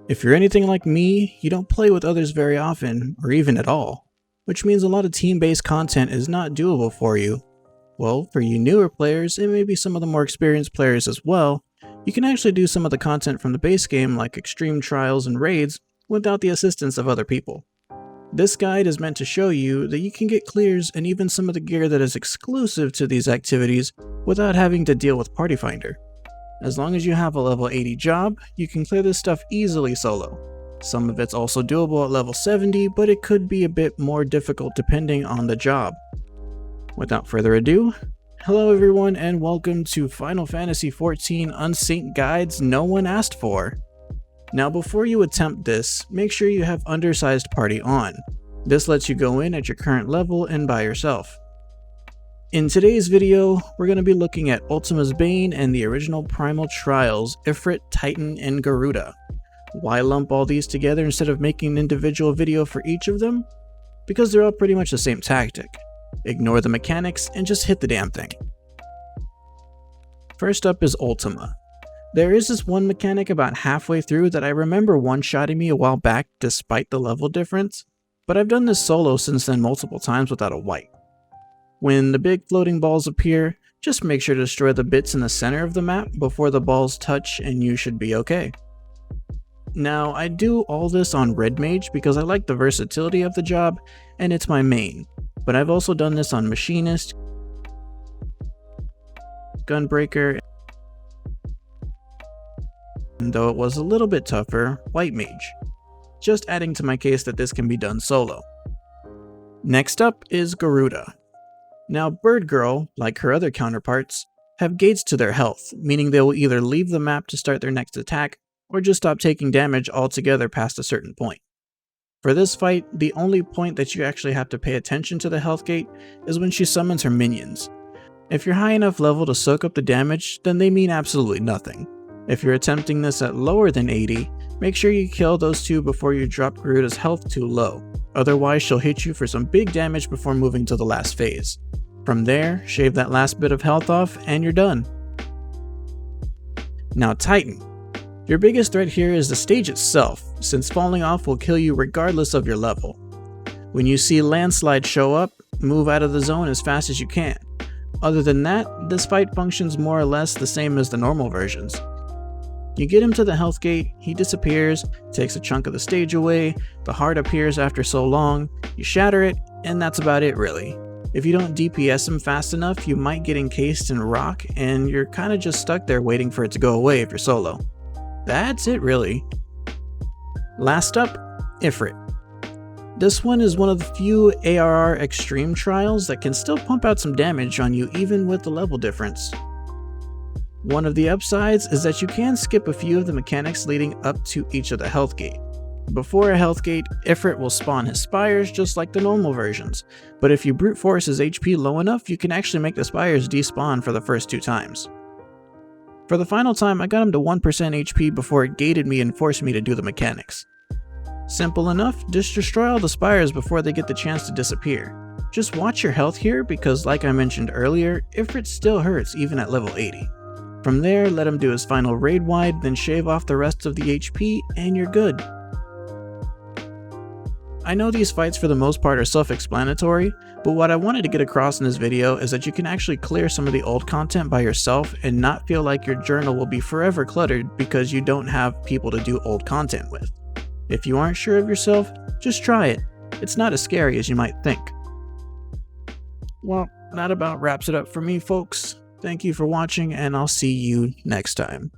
If you're anything like me, you don't play with others very often, or even at all, which means a lot of team-based content is not doable for you. Well, for you newer players, and maybe some of the more experienced players as well, you can actually do some of the content from the base game like extreme trials and raids without the assistance of other people. This guide is meant to show you that you can get clears and even some of the gear that is exclusive to these activities without having to deal with Party Finder. As long as you have a level 80 job, you can clear this stuff easily solo. Some of it's also doable at level 70, but it could be a bit more difficult depending on the job. Without further ado, hello everyone and welcome to Final Fantasy XIV Unsynced Guides no one asked for. Now before you attempt this, make sure you have Undersized Party on. This lets you go in at your current level and by yourself. In today's video, we're going to be looking at Ultima's Bane and the original Primal Trials, Ifrit, Titan, and Garuda. Why lump all these together instead of making an individual video for each of them? Because they're all pretty much the same tactic. Ignore the mechanics and just hit the damn thing. First up is Ultima. There is this one mechanic about halfway through that I remember one-shotting me a while back despite the level difference, but I've done this solo since then multiple times without a wipe. When the big floating balls appear, just make sure to destroy the bits in the center of the map before the balls touch and you should be okay. Now, I do all this on Red Mage because I like the versatility of the job and it's my main, but I've also done this on Machinist, Gunbreaker, and though it was a little bit tougher, White Mage, just adding to my case that this can be done solo. Next up is Garuda. Now Bird Girl, like her other counterparts, have gates to their health, meaning they will either leave the map to start their next attack, or just stop taking damage altogether past a certain point. For this fight, the only point that you actually have to pay attention to the health gate is when she summons her minions. If you're high enough level to soak up the damage, then they mean absolutely nothing. If you're attempting this at lower than 80, make sure you kill those two before you drop Garuda's health too low, otherwise she'll hit you for some big damage before moving to the last phase. From there, shave that last bit of health off and you're done. Now Titan. Your biggest threat here is the stage itself, since falling off will kill you regardless of your level. When you see Landslide show up, move out of the zone as fast as you can. Other than that, this fight functions more or less the same as the normal versions. You get him to the health gate, he disappears, takes a chunk of the stage away, the heart appears after so long, you shatter it, and that's about it really. If you don't DPS him fast enough, you might get encased in rock and you're kinda just stuck there waiting for it to go away if you're solo. That's it really. Last up, Ifrit. This one is one of the few ARR extreme trials that can still pump out some damage on you even with the level difference. One of the upsides is that you can skip a few of the mechanics leading up to each of the health gate. Before a health gate, Ifrit will spawn his spires just like the normal versions, but if you brute force his HP low enough, you can actually make the spires despawn for the first 2 times. For the final time, I got him to 1% HP before it gated me and forced me to do the mechanics. Simple enough, just destroy all the spires before they get the chance to disappear. Just watch your health here because like I mentioned earlier, Ifrit still hurts even at level 80. From there, let him do his final raid wide, then shave off the rest of the HP and you're good. I know these fights for the most part are self-explanatory, but what I wanted to get across in this video is that you can actually clear some of the old content by yourself and not feel like your journal will be forever cluttered because you don't have people to do old content with. If you aren't sure of yourself, just try it. It's not as scary as you might think. Well, that about wraps it up for me folks. Thank you for watching and I'll see you next time.